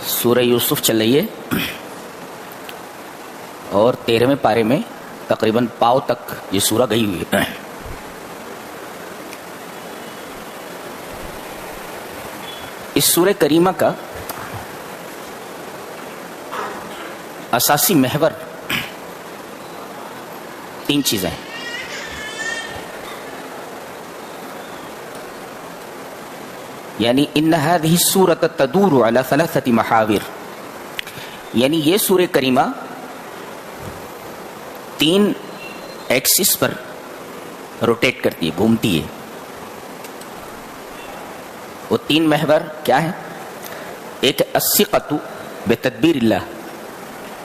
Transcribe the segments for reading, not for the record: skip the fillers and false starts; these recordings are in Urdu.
سورہ یوسف چل رہی ہے اور 13ویں پارے میں تقریباً پاؤ تک یہ سورہ گئی ہوئی ہے. اس سورہ کریمہ کا اساسی محور 3 چیزیں ہیں. یعنی ان هذه السورة تدور على 3 محاور، یعنی یہ سورہ کریمہ 3 ایکسس پر روٹیٹ کرتی ہے، گھومتی ہے. وہ 3 محور کیا ہیں؟ ایک الثقۃ بتدبیر اللہ،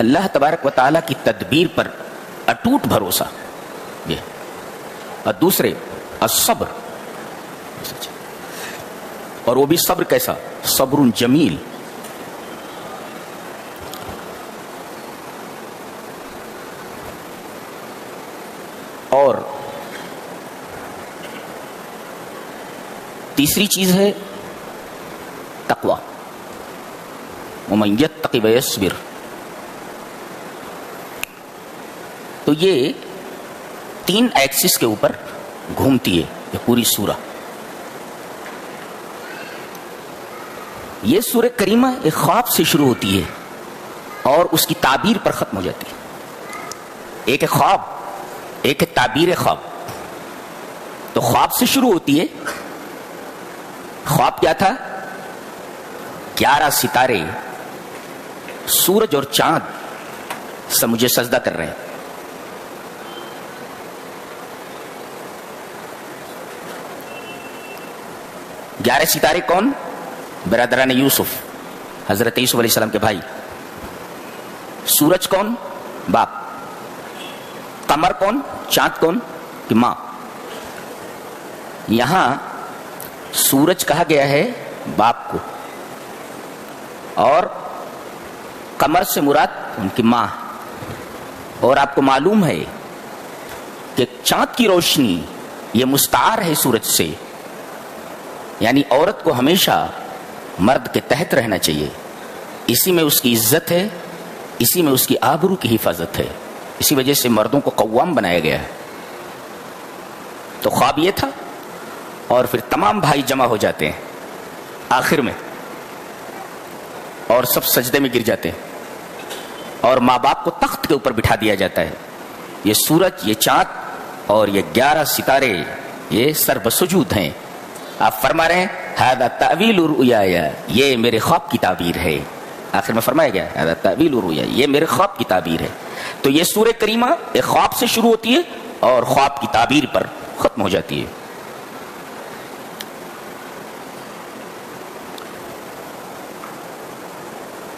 اللہ تبارک و تعالیٰ کی تدبیر پر اٹوٹ بھروسہ، اور دوسرے الصبر، اور وہ بھی صبر کیسا؟ صبر جمیل. اور تیسری چیز ہے تقوی، ومن یتق ویصبر. تو یہ 3 ایکسس کے اوپر گھومتی ہے یہ پوری سورہ. یہ سورہ کریمہ ایک خواب سے شروع ہوتی ہے اور اس کی تعبیر پر ختم ہو جاتی ہے. ایک خواب، ایک تعبیر خواب. تو خواب سے شروع ہوتی ہے. خواب کیا تھا؟ 11 ستارے سورج اور چاند سب مجھے سجدہ کر رہے ہیں. گیارہ ستارے کون؟ برادران یوسف، حضرت یوسف علیہ السلام کے بھائی. سورج کون؟ باپ. قمر کون؟ چاند کون؟ کہ ماں. یہاں سورج کہا گیا ہے باپ کو، اور قمر سے مراد ان کی ماں. اور آپ کو معلوم ہے کہ چاند کی روشنی یہ مستعار ہے سورج سے، یعنی عورت کو ہمیشہ مرد کے تحت رہنا چاہیے. اسی میں اس کی عزت ہے، اسی میں اس کی آبرو کی حفاظت ہے. اسی وجہ سے مردوں کو قوام بنایا گیا ہے. تو خواب یہ تھا، اور پھر تمام بھائی جمع ہو جاتے ہیں آخر میں، اور سب سجدے میں گر جاتے ہیں، اور ماں باپ کو تخت کے اوپر بٹھا دیا جاتا ہے. یہ سورج، یہ چاند اور یہ 11 ستارے یہ سر بسجود ہیں. آپ فرما رہے ہیں ھذا تأویل رؤیایا، یہ میرے خواب کی تعبیر ہے. آخر میں فرمایا گیا ھذا تأویل رؤیا، یہ میرے خواب کی تعبیر ہے. تو یہ سورہ کریمہ ایک خواب سے شروع ہوتی ہے اور خواب کی تعبیر پر ختم ہو جاتی ہے.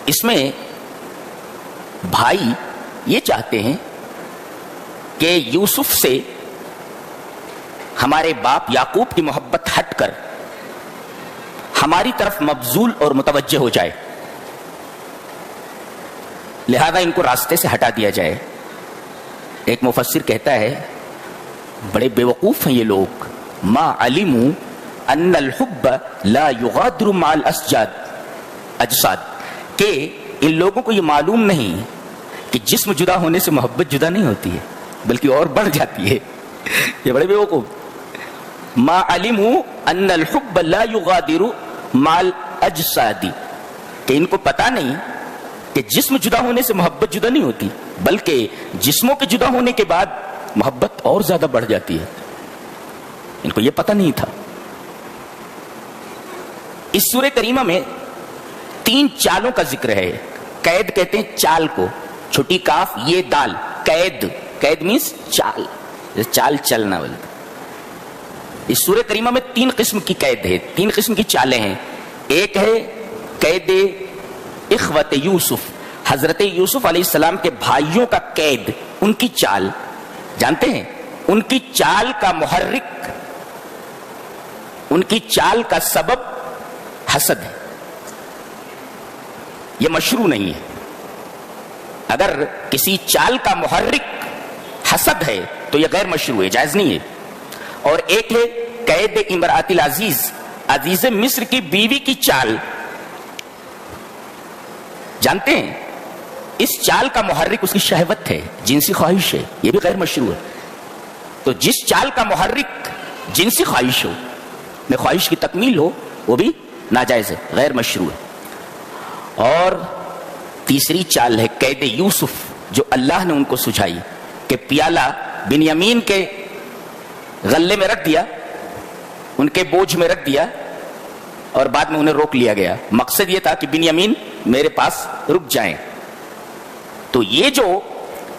اس میں بھائی یہ چاہتے ہیں کہ یوسف سے ہمارے باپ یعقوب کی محبت ہٹ کر ہماری طرف مبذول اور متوجہ ہو جائے، لہذا ان کو راستے سے ہٹا دیا جائے. ایک مفسر کہتا ہے بڑے بیوقوف ہیں یہ لوگ. ما علموا ان الحب لا یغادر مع الاجساد، کہ ان لوگوں کو یہ معلوم نہیں کہ جسم جدا ہونے سے محبت جدا نہیں ہوتی ہے بلکہ اور بڑھ جاتی ہے. یہ بڑے بیوقوف. ما علموا ان الحب لا یغادر مع الاجساد، کہ ان کو پتا نہیں کہ جسم جدا ہونے سے محبت جدا نہیں ہوتی بلکہ جسموں کے جدا ہونے کے بعد محبت اور زیادہ بڑھ جاتی ہے. ان کو یہ پتہ نہیں تھا. اس سورہ کریمہ میں 3 چالوں کا ذکر ہے. قید کہتے ہیں چال کو، چھوٹی کاف یہ دال، قید. قید مینس چال، چال چلنا بولتا. اس سورہ کریمہ میں 3 قسم کی قید ہے، 3 قسم کی چالیں ہیں. ایک ہے قید اخوت یوسف، حضرت یوسف علیہ السلام کے بھائیوں کا قید، ان کی چال. جانتے ہیں ان کی چال کا محرک، ان کی چال کا سبب حسد ہے. یہ مشروع نہیں ہے. اگر کسی چال کا محرک حسد ہے تو یہ غیر مشروع ہے، جائز نہیں ہے. اور ایک ہے قید امرأت العزیز، عزیز مصر کی بیوی کی چال. جانتے ہیں اس چال کا محرک اس کی شہوت ہے، جنسی خواہش ہے، یہ بھی غیر مشروع ہے. تو جس چال کا محرک جنسی خواہش ہو، میں خواہش کی تکمیل ہو، وہ بھی ناجائز ہے، غیر مشروع ہے. اور تیسری چال ہے قید یوسف، جو اللہ نے ان کو سجھائی کہ پیالہ بنیامین کے غلے میں رکھ دیا، ان کے بوجھ میں رکھ دیا، اور بعد میں انہیں روک لیا گیا. مقصد یہ تھا کہ بنیامین میرے پاس رک جائیں. تو یہ جو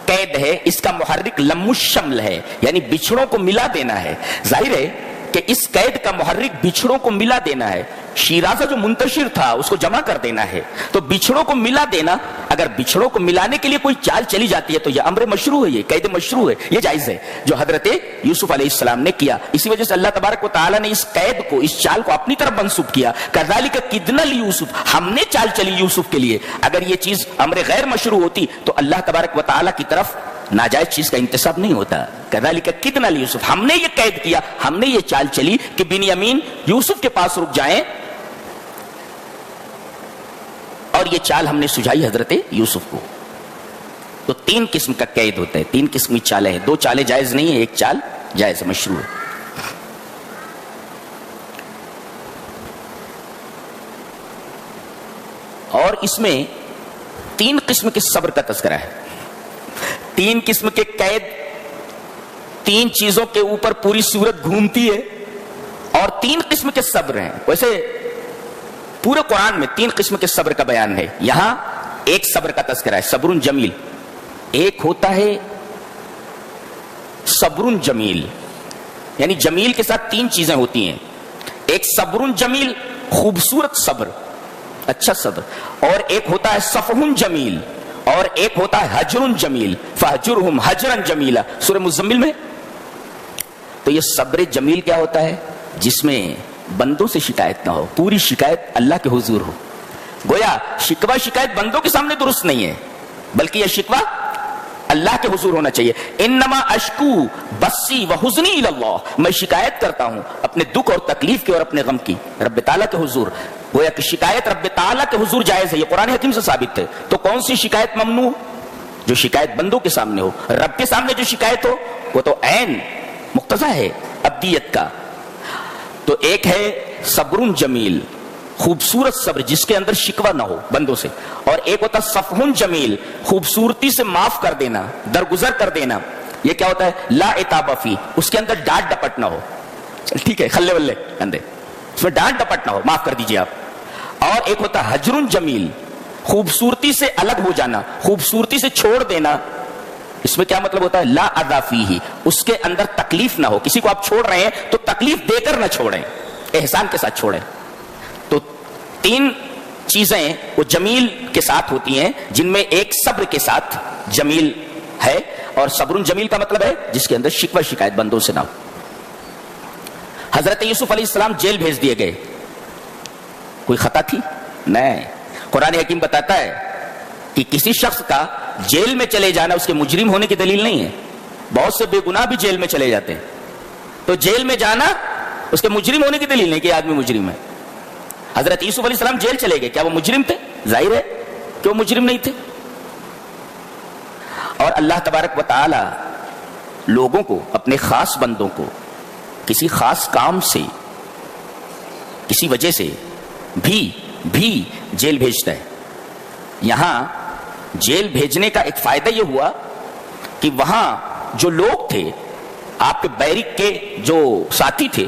قید ہے اس کا محرک لم الشمل ہے، یعنی بچھڑوں کو ملا دینا ہے. ظاہر ہے کہ اس قید کا محرک بچھڑوں کو ملا دینا ہے. شیرازہ جو منتشر تھا اس کو جمع کر دینا ہے. تو بچھڑوں کو ملا دینا، اگر بچھڑوں کو ملانے کے لیے کوئی چال چلی جاتی ہے تو یہ امر مشروع ہے، یہ قید مشروع ہے، یہ جائز ہے جو حضرت یوسف علیہ السلام نے کیا. اسی وجہ سے اللہ تبارک و تعالیٰ نے اس قید کو، اس چال کو اپنی طرف منسوب کیا. کذالک کدنا لیوسف، ہم نے چال چلی یوسف کے لیے. اگر یہ چیز امر غیر مشروع ہوتی تو اللہ تبارک و تعالیٰ کی طرف ناجائز چیز کا انتساب نہیں ہوتا. کذالک کدنا لیوسف، ہم نے یہ قید کیا، ہم نے یہ چال چلی کہ بنیامین یوسف کے پاس رک جائیں، اور یہ چال ہم نے سجھائی حضرت یوسف کو. تو تین قسم کا قید ہوتا ہے، تین قسم کی چالیں ہیں. دو چالیں جائز نہیں ہیں، ایک چال جائز مشروع ہے. اور اس میں تین قسم کے صبر کا تذکرہ ہے. تین قسم کے قید، تین چیزوں کے اوپر پوری صورت گھومتی ہے، اور تین قسم کے صبر ہیں. ویسے پورے قرآن میں تین قسم کے صبر کا بیان ہے. یہاں ایک صبر کا تذکرہ ہے، صبر جمیل. ایک ہوتا ہے صبر جمیل، یعنی جمیل کے ساتھ تین چیزیں ہوتی ہیں. ایک صبر جمیل، خوبصورت صبر، اچھا صبر. اور ایک ہوتا ہے صفح جمیل، اور ایک ہوتا ہے حجر جمیل. فہجرہم حجرا جمیلا، سورہ مزمل میں. تو یہ صبر جمیل کیا ہوتا ہے؟ جس میں بندوں سے شکایت نہ ہو، پوری شکایت اللہ کے حضور ہو. گویا شکوہ شکایت بندوں کے سامنے درست نہیں ہے، بلکہ یہ شکوہ اللہ کے حضور ہونا چاہیے. انما اشکو بسی وحزنی الی اللہ، میں شکایت کرتا ہوں اپنے دکھ اور تکلیف کی اور اپنے غم کی رب تعالیٰ کے حضور. گویا کہ شکایت رب تعالیٰ کے حضور جائز ہے، یہ قرآن حکیم سے ثابت ہے. تو کون سی شکایت ممنوع؟ جو شکایت بندوں کے سامنے ہو. رب کے سامنے جو شکایت ہو وہ تو عین مقتضا ہے ابدیت کا. تو ایک ہے صبر جمیل، خوبصورت صبر جس کے اندر شکوہ نہ ہو بندوں سے. اور ایک ہوتا صفح جمیل، خوبصورتی سے معاف کر دینا، درگزر کر دینا. یہ کیا ہوتا ہے؟ لا عتاب فی، اس کے اندر ڈانٹ ڈپٹ نہ ہو. ٹھیک ہے، کھلے ولے اندے، اس میں ڈانٹ ڈپٹ نہ ہو، معاف کر دیجیے آپ. اور ایک ہوتا حجر جمیل، خوبصورتی سے الگ ہو جانا، خوبصورتی سے چھوڑ دینا. اس میں کیا مطلب ہوتا ہے؟ لا اذا فیہ، اس کے اندر تکلیف نہ ہو. کسی کو آپ چھوڑ رہے ہیں تو تکلیف دے کر نہ چھوڑیں، احسان کے ساتھ چھوڑیں. تو تین چیزیں وہ جمیل کے ساتھ ہوتی ہیں، جن میں ایک صبر کے ساتھ جمیل ہے. اور صبر جمیل کا مطلب ہے جس کے اندر شکوہ شکایت بندوں سے نہ ہو. حضرت یوسف علیہ السلام جیل بھیج دیے گئے. کوئی خطا تھی؟ نہیں. قرآن حکیم بتاتا ہے کہ کسی شخص کا جیل میں چلے جانا اس کے مجرم ہونے کی دلیل نہیں ہے. بہت سے بے گناہ بھی جیل میں چلے جاتے ہیں. تو جیل میں جانا اس کے مجرم ہونے کی دلیل نہیں کہ آدمی مجرم ہے. حضرت یوسف علیہ السلام جیل چلے گئے، کیا وہ مجرم تھے؟ ظاہر ہے کہ وہ مجرم نہیں تھے. اور اللہ تبارک و تعالی لوگوں کو، اپنے خاص بندوں کو کسی خاص کام سے، کسی وجہ سے بھی جیل بھیجتا ہے. یہاں جیل بھیجنے کا ایک فائدہ یہ ہوا کہ وہاں جو لوگ تھے، آپ کے بیرک کے جو ساتھی تھے،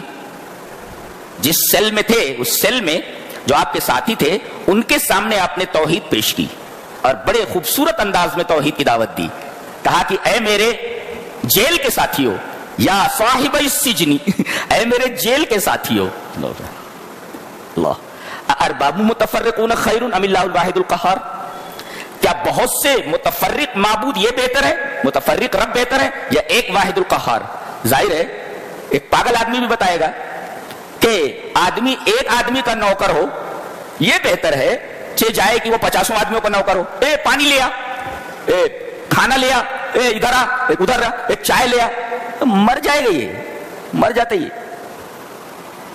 جس سیل میں تھے، اس سیل میں جو آپ کے ساتھی تھے، ان کے سامنے آپ نے توحید پیش کی اور بڑے خوبصورت انداز میں توحید کی دعوت دی. کہا کہ اے میرے جیل کے ساتھیو، یا صاحب السجن، اے میرے جیل کے ساتھیو، اللہ ارباب متفرقون خیر ام اللہ الواحد القہار، کیا بہت سے متفرق معبود یہ بہتر ہے، متفرق رب بہتر ہے، یا ایک واحد القہار؟ ظاہر ہے ایک پاگل آدمی بھی بتائے گا کہ آدمی ایک آدمی کا نوکر ہو یہ بہتر ہے چہ جائے کہ وہ 50 آدمیوں کا نوکر ہو. اے پانی لیا، اے کھانا لیا، اے ادھر آ، ایک ادھر آ، ایک چائے لیا. مر جائے گا، یہ مر جاتا یہ.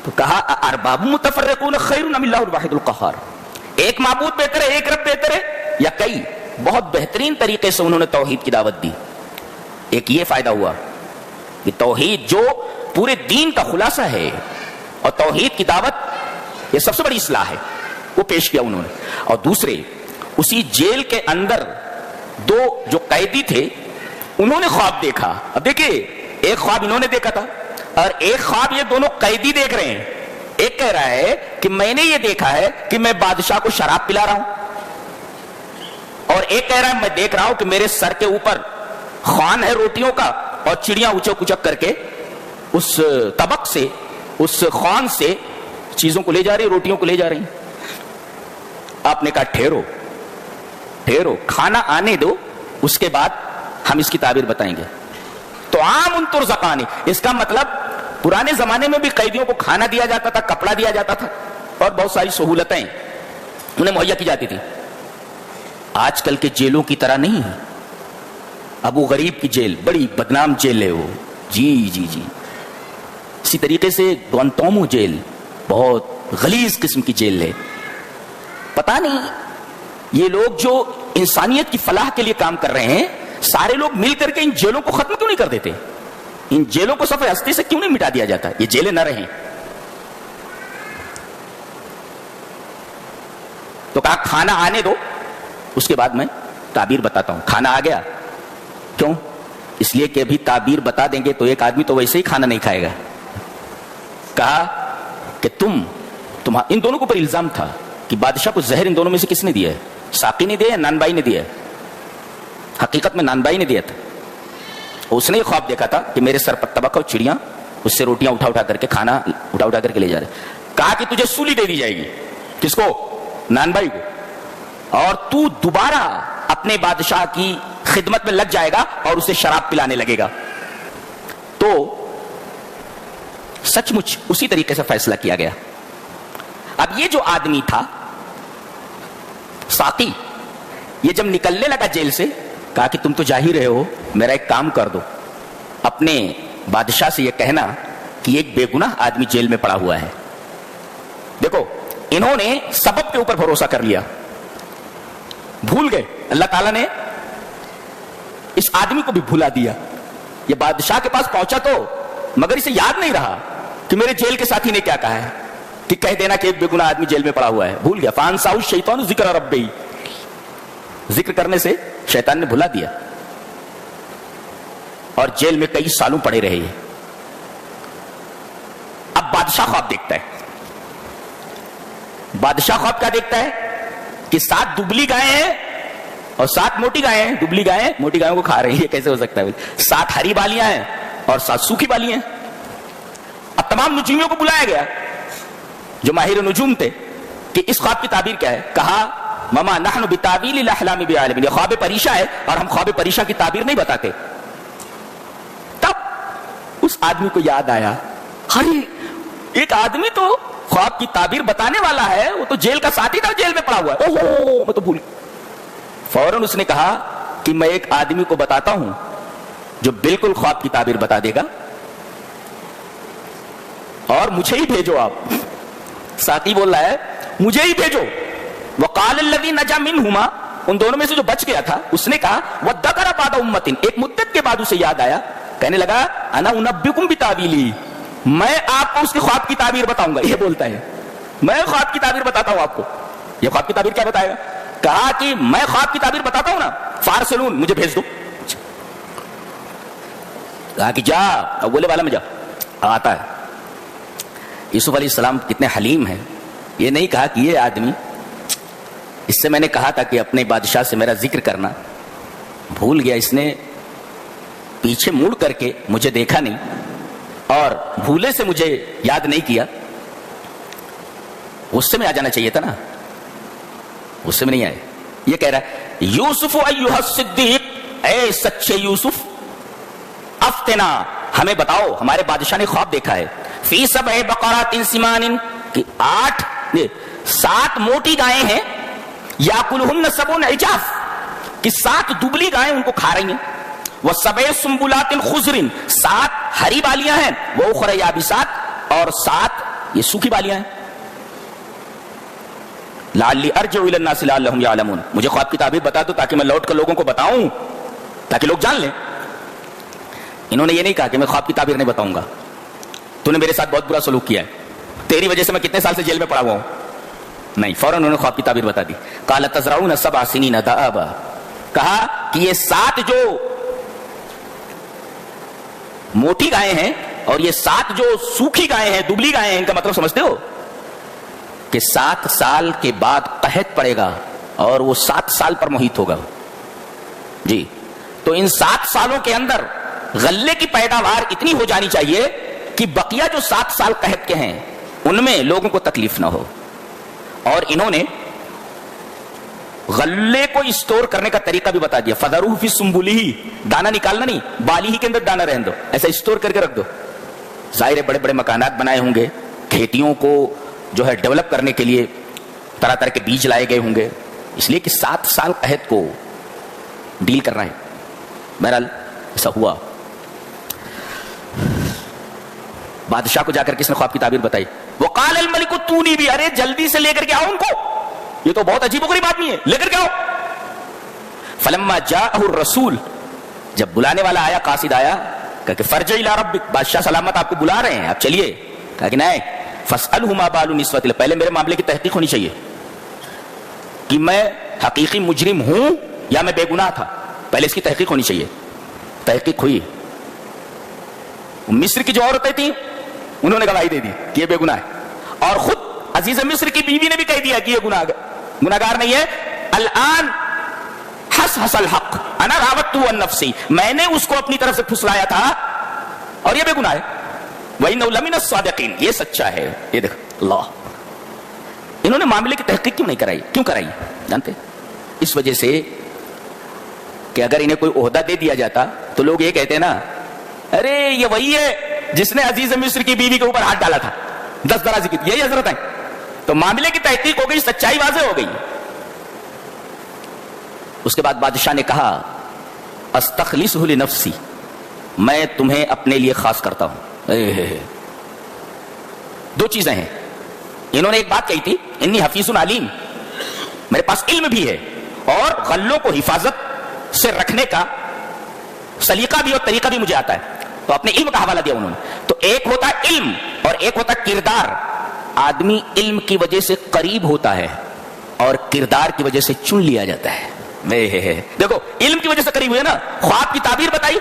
تو کہا ارباب متفرقون خیر ام اللہ الواحد القہار، ایک معبود بہتر ہے، ایک رب بہتر ہے، یا کئی بہت بہترین طریقے سے انہوں نے توحید کی دعوت دی. ایک یہ فائدہ ہوا کہ توحید جو پورے دین کا خلاصہ ہے اور توحید کی دعوت یہ سب سے بڑی اصلاح ہے، وہ پیش کیا انہوں نے. اور دوسرے اسی جیل کے اندر دو جو قیدی تھے انہوں نے خواب دیکھا. اب دیکھیے ایک خواب انہوں نے دیکھا تھا اور ایک خواب یہ دونوں قیدی دیکھ رہے ہیں. ایک کہہ رہا ہے کہ میں نے یہ دیکھا ہے کہ میں بادشاہ کو شراب پلا رہا ہوں، اور ایک کہہ رہا ہے میں دیکھ رہا ہوں کہ میرے سر کے اوپر خوان ہے روٹیوں کا اور چڑیاں اچک اچک کر کے اس طبق سے اس خوان سے چیزوں کو لے جا رہی، روٹیوں کو لے جا رہی. آپ نے کہا ٹھہرو ٹھہرو، کھانا آنے دو، اس کے بعد ہم اس کی تعبیر بتائیں گے. تو عام ترزقانی، اس کا مطلب پرانے زمانے میں بھی قیدیوں کو کھانا دیا جاتا تھا، کپڑا دیا جاتا تھا اور بہت ساری سہولتیں انہیں مہیا کی جاتی تھی. آج کل کے جیلوں کی طرح نہیں ہے. ابو غریب کی جیل بڑی بدنام جیل ہے وہ، جی جی جی. اسی طریقے سے گوانتانامو جیل بہت غلیظ قسم کی جیل ہے. پتہ نہیں یہ لوگ جو انسانیت کی فلاح کے لیے کام کر رہے ہیں سارے لوگ مل کر کے ان جیلوں کو ختم کیوں نہیں کر دیتے؟ ان جیلوں کو صفحہ ہستی سے کیوں نہیں مٹا دیا جاتا؟ یہ جیلیں نہ رہیں. تو کہا کھانا آنے دو، اس کے بعد میں تعبیر بتاتا ہوں. کھانا آ گیا. کیوں؟ اس لیے کہ ابھی تعبیر بتا دیں گے تو ایک آدمی تو ویسے ہی کھانا نہیں کھائے گا. کہا کہ ان دونوں کے اوپر الزام تھا کہ بادشاہ کو زہر ان دونوں میں سے کس نے دیا ہے؟ ساقی نے دیا یا نان بائی نے دیا ہے؟ حقیقت میں نان بائی نے دیا تھا. اس نے یہ خواب دیکھا تھا کہ میرے سر پر طبق اور چڑیاں اس سے روٹیاں اٹھا اٹھا کر کے کھانا اٹھا اٹھا کر کے لے جا رہے. کہا کہ تجھے سولی دے دی جائے گی. کس کو؟ نان بائی کو. اور تو دوبارہ اپنے بادشاہ کی خدمت میں لگ جائے گا اور اسے شراب پلانے لگے گا. تو سچ مچ اسی طریقے سے فیصلہ کیا گیا. اب یہ جو آدمی تھا ساقی، یہ جب نکلنے لگا جیل سے کہا کہ تم تو جا ہی رہے ہو، میرا ایک کام کر دو، اپنے بادشاہ سے یہ کہنا کہ ایک بے گناہ آدمی جیل میں پڑا ہوا ہے. دیکھو انہوں نے سبب کے اوپر بھروسہ کر لیا، بھول گئے. اللہ تعالیٰ نے اس آدمی کو بھی بھلا دیا. یہ بادشاہ کے پاس پہنچا تو مگر اسے یاد نہیں رہا کہ میرے جیل کے ساتھی نے کیا کہا ہے کہ کہہ دینا کہ ایک بے گناہ آدمی جیل میں پڑا ہوا ہے. بھول گیا. فانساہ الشیطان ذکر ربہ، ذکر کرنے سے شیطان نے بھلا دیا اور جیل میں کئی سالوں پڑے رہے. اب بادشاہ خواب دیکھتا ہے. بادشاہ خواب کیا دیکھتا ہے کہ 7 دبلی گائیں ہیں اور 7 موٹی گائیں ہیں. دبلی گائیں موٹی گائوں کو کھا رہی ہے، کیسے ہو سکتا ہے؟ 7 ہری بالیاں ہیں اور 7 سوکھی بالیاں ہیں. اب تمام نجومیوں کو بلایا گیا جو ماہر نجوم تھے کہ اس خواب کی تعبیر کیا ہے. کہا مما نحن بتاویل الاحلام بعالمین، یہ خواب پریشہ ہے اور ہم خواب پریشہ کی تعبیر نہیں بتاتے. تب اس آدمی کو یاد آیا، ارے ایک آدمی تو خواب کی تعبیر بتانے والا ہے، وہ تو جیل کا ساتھی تھا، جیل میں پڑا ہوا ہے. اوہ میں تو بھول. فوراً اس نے کہا کہ میں ایک آدمی کو بتاتا ہوں جو بالکل خواب کی تعبیر بتا دے گا اور مجھے ہی بھیجو. آپ ساتھی بول رہا ہے مجھے ہی بھیجو. وقال الذی نجا منہما، ان دونوں میں سے جو بچ گیا تھا اس نے کہا وذکر بعد امۃ، ایک مدت کے بعد اسے یاد آیا، کہنے لگا انا انبئکم بتاویلی، میں آپ کو اس کے خواب کی تعبیر بتاؤں گا. یہ بولتا ہے میں خواب کی تعبیر بتاتا ہوں آپ کو. یہ خواب کی تعبیر کیا بتائے گا؟ کہا کہ میں خواب کی تعبیر بتاتا ہوں نا، فارسلون، مجھے بھیج دو. کہا کہ جا اولے والا میں جا. آتا ہے. یوسف علیہ السلام کتنے حلیم ہیں. یہ نہیں کہا کہ یہ آدمی، اس سے میں نے کہا تھا کہ اپنے بادشاہ سے میرا ذکر کرنا، بھول گیا، اس نے پیچھے مڑ کر کے مجھے دیکھا نہیں اور بھولے سے مجھے یاد نہیں کیا. غصے میں آ جانا چاہیے تھا نا، غصے میں نہیں آئے. یہ کہہ رہا ہے یوسف ایھا الصدیق، اے سچے یوسف، افتنا، ہمیں بتاؤ، ہمارے بادشاہ نے خواب دیکھا ہے، فی سبع بقرات سمان، کہ 7 موٹی گائیں ہیں، یاکلہن 7 عجاف، کہ 7 دبلی گائیں ان کو کھا رہی ہیں، وسبع سنبلات خضر، 7 ہری بالیاں ہیں، واخر یابسات، اور 7 یہ سوکھی بالیاں ہیں. لعلی ارجع الی الناس لعلہم یعلمون، مجھے خواب کی تعبیر بتا دو تاکہ میں لوٹ کر لوگوں کو بتاؤں، تاکہ لوگ جان لیں۔ انہوں نے یہ نہیں کہا کہ میں خواب کی تعبیر نہیں بتاؤں گا، تو نے میرے ساتھ بہت برا سلوک کیا ہے، تیری وجہ سے میں کتنے سال سے جیل میں پڑا ہوا ہوں۔ نہیں، فوراً انہوں نے خواب کی تعبیر بتا دی۔ قال تزرعون 7 سنین دابا، کہا کہ یہ 7 جو موٹی گائیں ہیں اور یہ 7 جو سوکھی گائیں ہیں، دبلی گائیں ہیں، ان کا مطلب سمجھتے ہو کہ 7 سال کے بعد قحط پڑے گا اور وہ 7 سال پر محیط ہوگا۔ جی، تو ان 7 سالوں کے اندر غلے کی پیداوار اتنی ہو جانی چاہیے کہ بقیہ جو 7 سال قحط کے ہیں ان میں لوگوں کو تکلیف نہ ہو۔ اور انہوں نے غلے کو اسٹور کرنے کا طریقہ بھی بتا دیا، فَذَرُوهُ فِي سُنبُلِهِ، دانا نکالنا نہیں، بالی ہی کے اندر دانا رہن دو، ایسا اسٹور کر کے رکھ دو۔ ظاہر ہے بڑے بڑے مکانات بنائے ہوں گے، کھیتیوں کو جو ہے ڈیولپ کرنے کے لیے طرح طرح کے بیج لائے گئے ہوں گے، اس لیے کہ 7 سال قحط کو ڈیل کر رہا ہے۔ بہرحال ایسا ہوا۔ بادشاہ کو جا کر کس نے خواب کی تعبیر بتائی؟ وقال الملک اتونی بھی، ارے جلدی سے لے کر کے آؤ ان کو، یہ تو بہت عجیب و غریب آدمی ہے، لے کر کے آؤ۔ فلما جاءہ الرسول، جب بلانے والا آیا، قاصد آیا، کہا کہ فرجع الی ربک، بادشاہ سلامت آپ کو بلا رہے ہیں، آپ چلیے۔ کہا کہ نہیں، فاسألہ ما بال النسوۃ، پہلے میرے معاملے کی تحقیق ہونی چاہیے کہ میں حقیقی مجرم ہوں یا میں بے گناہ تھا، پہلے اس کی تحقیق ہونی چاہیے۔ تحقیق ہوئی، مصر کی جو عورتیں تھیں انہوں نے گواہی دے دی کہ یہ بے گناہ ہے، اور خود عزیز مصر کی بیوی نے بھی کہہ دیا کہ یہ گناہگار نہیں ہے۔ الآن حس الحق انا راودته عن نفسی، میں نے اس کو اپنی طرف سے پھسلایا تھا اور یہ بے گناہ ہے۔ وَإِنَّهُ لَمِنَ الصَّادِقِينَ، یہ سچا ہے۔ یہ دیکھ اللہ، انہوں نے معاملے کی تحقیق کیوں نہیں کرائی؟ کیوں کرائی جانتے؟ اس وجہ سے کہ اگر انہیں کوئی عہدہ دے دیا جاتا تو لوگ یہ کہتے ہیں نا، ارے یہ وہی ہے جس نے عزیز مصر کی بیوی کے اوپر ہاتھ ڈالا تھا، 10 درازی کی، یہی حضرت ہیں۔ تو معاملے کی تحقیق ہو گئی، سچائی واضح ہو گئی۔ اس کے بعد بادشاہ نے کہا استخلصہ لنفسی، میں تمہیں اپنے لیے خاص کرتا ہوں۔ دو چیزیں ہیں، انہوں نے ایک بات کہی تھی، انی حفیظ علیم، میرے پاس علم بھی ہے اور غلوں کو حفاظت سے رکھنے کا سلیقہ بھی اور طریقہ بھی مجھے آتا ہے، تو اپنے علم کا حوالہ دیا انہوں نے۔ تو ایک ہوتا ہے علم اور ایک ہوتا ہے کردار۔ آدمی علم کی وجہ سے قریب ہوتا ہے اور کردار کی وجہ سے چن لیا جاتا ہے۔ دیکھو علم کی وجہ سے قریب ہوئے نا، خواب کی تعبیر بتائی،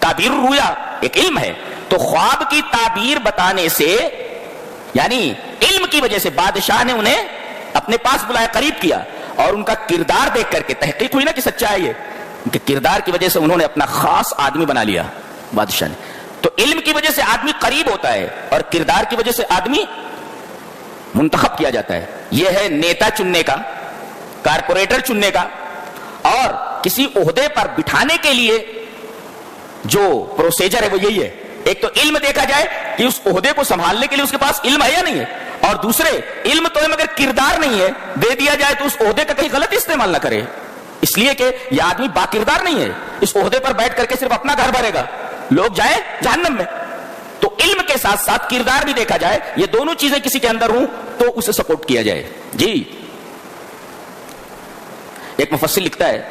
تعبیر رویا ایک علم ہے، تو خواب کی تعبیر بتانے سے یعنی علم کی وجہ سے بادشاہ نے انہیں اپنے پاس بلایا، قریب کیا، اور ان کا کردار دیکھ کر کے تحقیق ہوئی نا کہ سچا ہے یہ، ان کے کردار کی وجہ سے انہوں نے اپنا خاص آدمی بنا لیا بادشاہ نے۔ تو علم کی وجہ سے آدمی قریب ہوتا ہے اور کردار کی وجہ سے آدمی منتخب کیا جاتا ہے۔ یہ ہے نیتا چننے کا، کارپوریٹر چننے کا، اور کسی عہدے پر بٹھانے کے لیے جو پروسیجر ہے وہ یہی ہے۔ ایک تو علم دیکھا جائے کہ اس عہدے کو سنبھالنے کے لیے اس کے پاس علم ہے یا نہیں ہے، اور دوسرے علم تو ہے مگر کردار نہیں ہے، دے دیا جائے تو اس عہدے کا کہیں غلط استعمال نہ کرے، اس لیے کہ یہ آدمی باکردار نہیں ہے، اس عہدے پر بیٹھ کر کے صرف اپنا گھر بھرے گا، لوگ جائیں جہنم میں۔ تو علم کے ساتھ ساتھ کردار بھی دیکھا جائے، یہ دونوں چیزیں کسی کے اندر ہوں تو اسے سپورٹ کیا جائے۔ جی، ایک مفسر لکھتا ہے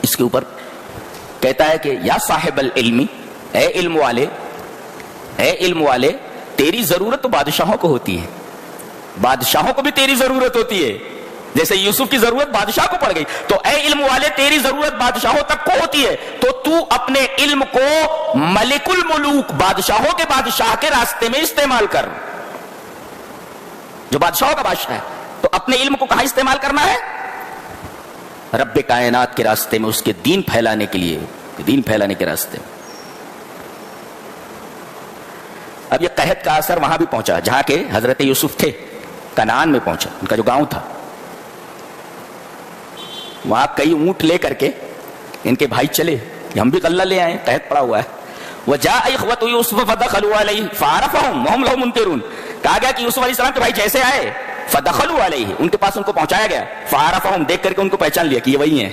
اس کے اوپر، کہتا ہے کہ یا صاحب العلم، اے علم والے، اے علم والے، تیری ضرورت تو بادشاہوں کو ہوتی ہے، بادشاہوں کو بھی تیری ضرورت ہوتی ہے، جیسے یوسف کی ضرورت بادشاہ کو پڑ گئی، تو اے علم والے تیری ضرورت بادشاہوں تک کو ہوتی ہے، تو اپنے علم کو ملک الملوک، بادشاہوں کے بادشاہ کے راستے میں استعمال کر، جو بادشاہوں کا بادشاہ ہے، تو اپنے علم کو کہاں استعمال کرنا ہے؟ رب کائنات کے راستے میں، اس کے دین پھیلانے کے لیے، دین پھیلانے کے راستے میں۔ اب یہ قحط کا اثر وہاں بھی پہنچا جہاں کے حضرت یوسف تھے، کنعان میں پہنچا، ان کا جو گاؤں تھا، وہاں کئی اونٹ لے کر کے ان کے بھائی چلے کہ ہم بھی غلہ لے آئے، قحط پڑا ہوا ہے۔ وَجَاءَ إِخْوَةُ يُوسُفَ فَدَخَلُوا عَلَيْهِ فَعَرَفَهُمْ وَهُمْ لَهُ مُنْكِرُونَ، کہا گیا کہ یوسف علیہ السلام کے بھائی جیسے آئے، فَدَخَلُوا عَلَيْهِ، ان کے پاس ان کو پہنچایا گیا، فَعَرَفَهُمْ، دیکھ کر کے ان کو پہچان لیا کہ یہ وہی ہیں،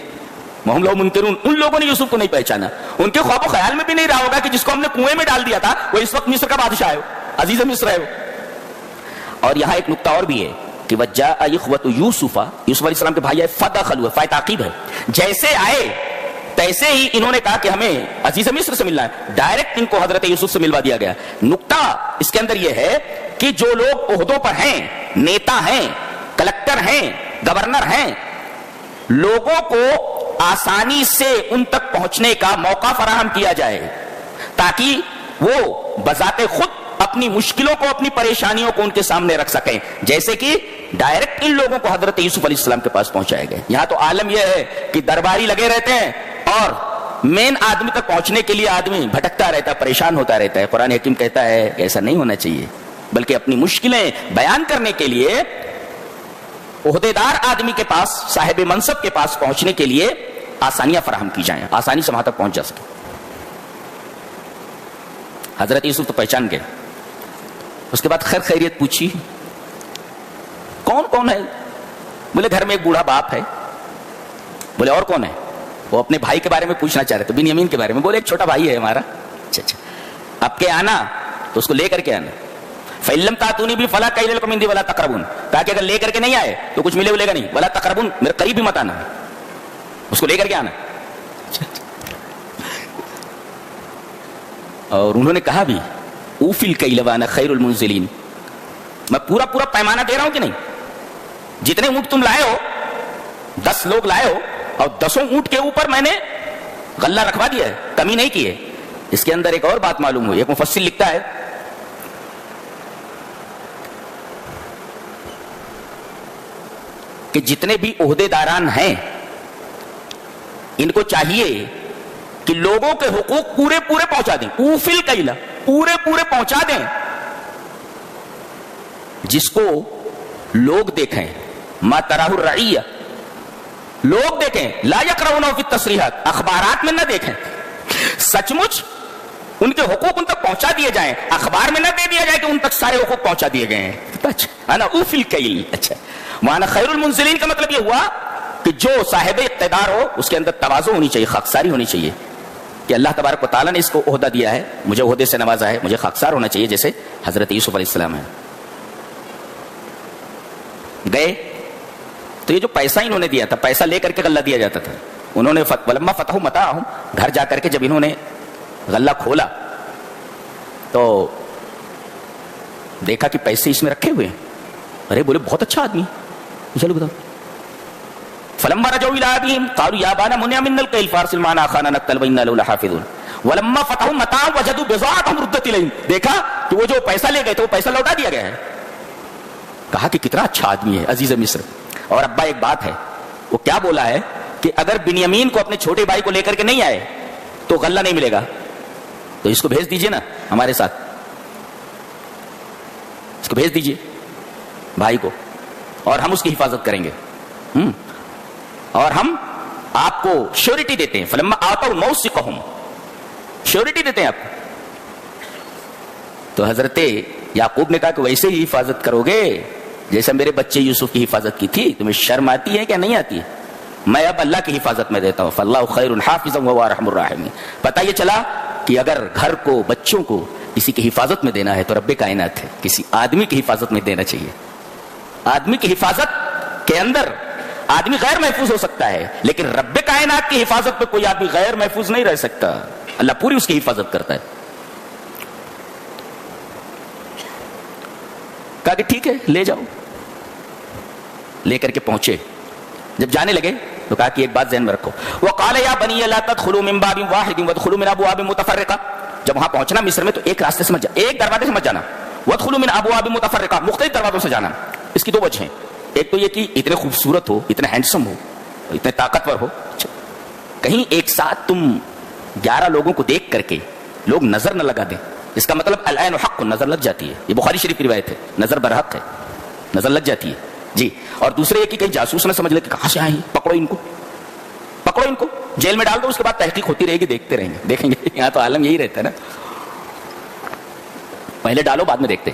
وَهُمْ لَهُ مُنْكِرُونَ، ان لوگوں نے یوسف کو نہیں پہچانا، ان کے خواب و خیال میں بھی نہیں رہا ہوگا کہ جس کو ہم نے کنویں میں ڈال دیا تھا وہ اس وقت مصر کا بادشاہ ہے، عزیز مصر ہے۔ اور یہاں ایک نقطہ اور بھی ہے کہ وجاء اخوۃ یوسف، یوسف علیہ السلام کے بھائی آئے، فدخلوا، فائے تعقیب ہے، جیسے آئے تیسے ہی انہوں نے کہا کہ ہمیں عزیز مصر سے ملنا ہے، ڈائریکٹ ان کو حضرت یوسف سے ملوا دیا گیا۔ نکتہ اس کے اندر یہ ہے کہ جو لوگ عہدوں پر ہیں، نیتا ہیں، کلکٹر ہیں، گورنر ہیں، لوگوں کو آسانی سے ان تک پہنچنے کا موقع فراہم کیا جائے تاکہ وہ بذات خود اپنی مشکلوں کو، اپنی پریشانیوں کو ان کے سامنے رکھ سکیں، جیسے کہ ڈائریکٹ ان لوگوں کو حضرت یوسف علیہ السلام کے پاس پہنچائے گئے۔ یہاں تو عالم یہ ہے کہ درباری لگے رہتے ہیں اور مین آدمی تک پہنچنے کے لیے آدمی بھٹکتا رہتا ہے، پریشان ہوتا رہتا ہے۔ قرآن حکیم کہتا ہے کہ ایسا نہیں ہونا چاہیے، بلکہ اپنی مشکلیں بیان کرنے کے لیے عہدیدار آدمی کے پاس، صاحب منصب کے پاس پہنچنے کے لیے آسانیاں فراہم کی جائیں، آسانی سے وہاں تک پہنچ جا سکے۔ حضرت یوسف تو پہچان گئے۔ اس کے بعد خیر خیریت پوچھی، کون کون ہے؟ بولے گھر میں ایک بوڑھا باپ ہے۔ بولے اور کون ہے؟ وہ اپنے بھائی کے بارے میں پوچھنا چاہ رہے تھے، بنیامین کے بارے میں۔ بولے ایک چھوٹا بھائی ہے ہمارا۔ اچھا اچھا، اب کے آنا تو اس کو لے کر کے آنا۔ فَإِلَّمْ تَأْتُونِي بِهِ فَلَا كَيْلَ لَكُمْ عِنْدِي وَلَا تَقْرَبُونِ، کہا کہ اگر لے کر کے نہیں آئے تو کچھ ملے گا نہیں، ولا تقربون، میرے قریب بھی مت آنا، اس کو لے کر کے آنا۔ اور انہوں نے کہا بھی اوفی الکیل وانا خیر المنزلین، میں پورا پورا پیمانہ دے رہا ہوں کہ نہیں؟ جتنے اونٹ تم لائے ہو، 10 لوگ لائے ہو، اور 10 اونٹ کے اوپر میں نے غلہ رکھوا دیا ہے، کمی نہیں کی ہے۔ اس کے اندر ایک اور بات معلوم ہوئی، ایک مفسر لکھتا ہے کہ جتنے بھی عہدے داران ہیں ان کو چاہیے کہ لوگوں کے حقوق پورے پورے پہنچا دیں، اوفل کیلا، پورے پورے پہنچا دیں، جس کو لوگ دیکھیں، ما تراہ الرعیہ، لوگ دیکھیں، لا یقرؤونہ فی التصریحات، اخبارات میں نہ دیکھیں، سچ مچ ان کے حقوق ان تک پہنچا دیے جائیں، اخبار میں نہ دے دیا جائے کہ ان تک سارے حقوق پہنچا دیے گئے ہیں۔ انا اوفی الکیل، اچھا وانا خیر المنزلین کا مطلب یہ ہوا کہ جو صاحب اقتدار ہو اس کے اندر تواضع ہونی چاہیے، خاکساری ہونی چاہیے کہ اللہ تبارک و تعالیٰ نے اس کو عہدہ دیا ہے، مجھے عہدے سے نوازا ہے، مجھے خاکسار ہونا چاہیے، جیسے حضرت یوسف علیہ السلام ہے۔ گئے تو یہ جو پیسہ انہوں نے دیا تھا، پیسہ لے کر کے غلہ دیا جاتا تھا، انہوں نے ولما فتحوا متاعهم، گھر جا کر کے جب انہوں نے غلہ کھولا تو دیکھا کہ پیسے اس میں رکھے ہوئے ہیں۔ ارے بولے بہت اچھا آدمی، چلو بتاؤ۔ فلما رجعوا الى ابيهم قالوا يا ابانا منع منا الكيل فارسل معنا اخانا نقتل وانا له لحافظون ولما فتحوا متاعهم وجدوا بضاعتهم ردت اليهم، دیکھا کہ وہ جو پیسہ لے گئے تھے وہ پیسہ لوٹا دیا گیا ہے۔ کہا کہ کتنا اچھا آدمی ہے عزیز مصر۔ اور ابا ایک بات ہے، وہ کیا بولا ہے کہ اگر بنیامین کو اپنے چھوٹے بھائی کو لے کر کے نہیں آئے تو غلہ نہیں ملے گا، تو اس کو بھیج دیجئے نا ہمارے ساتھ، اس کو بھیج دیجئے بھائی کو، اور ہم اس کی حفاظت کریں گے، اور ہم آپ کو شیورٹی دیتے ہیں۔ فلما آتوا موثقهم، شیورٹی دیتے ہیں آپ کو۔ تو حضرت یعقوب نے کہا کہ ویسے ہی حفاظت کرو گے جیسا میرے بچے یوسف کی حفاظت کی تھی، تمہیں شرم آتی ہے کیا نہیں آتی ہے؟ میں اب اللہ کی حفاظت میں دیتا ہوں، فاللہ خیر حافظا وهو ارحم الراحمین۔ پتہ یہ چلا کہ اگر گھر کو، بچوں کو کسی کی حفاظت میں دینا ہے تو رب کائنات ہے، کسی آدمی کی حفاظت میں دینا چاہیے۔ آدمی کی حفاظت کے اندر آدمی غیر محفوظ ہو سکتا ہے، لیکن رب کائنات کی حفاظت پہ کوئی آدمی غیر محفوظ نہیں رہ سکتا، اللہ پوری اس کی حفاظت کرتا ہے۔ کہا کہ ٹھیک ہے لے جاؤ، لے کر کے پہنچے۔ جب جانے لگے تو کہا کہ ایک بات ذہن میں رکھو، وقال یا بنی لا تدخلوا من باب واحد وادخلوا من ابواب متفرقہ، جب وہاں پہنچنا مصر میں تو ایک راستے سے مت جانا، ایک دروازے سے مت جانا، وادخلوا من ابواب متفرقہ، مختلف دروازوں سے جانا۔ اس کی 2 وجہ ہیں، ایک تو یہ کہ اتنے خوبصورت ہو، اتنے ہینڈسم ہو، اتنے طاقتور ہو، کہیں ایک ساتھ تم 11 لوگوں کو دیکھ کر کے لوگ نظر نہ لگا دیں، اس کا مطلب العین حق، نظر لگ جاتی ہے، یہ بخاری شریف کی روایت ہے، نظر برحق ہے، نظر لگ جاتی ہے جی۔ اور دوسرے یہ کہ کہیں جاسوس نہ سمجھ لے کہ کہاں سے آئے ہیں، پکڑو ان کو، پکڑو ان کو، جیل میں ڈال دو، اس کے بعد تحقیق ہوتی رہے گی، دیکھتے رہیں گے، دیکھیں گے، یہاں تو عالم یہی رہتا ہے نا، پہلے ڈالو بعد میں دیکھتے۔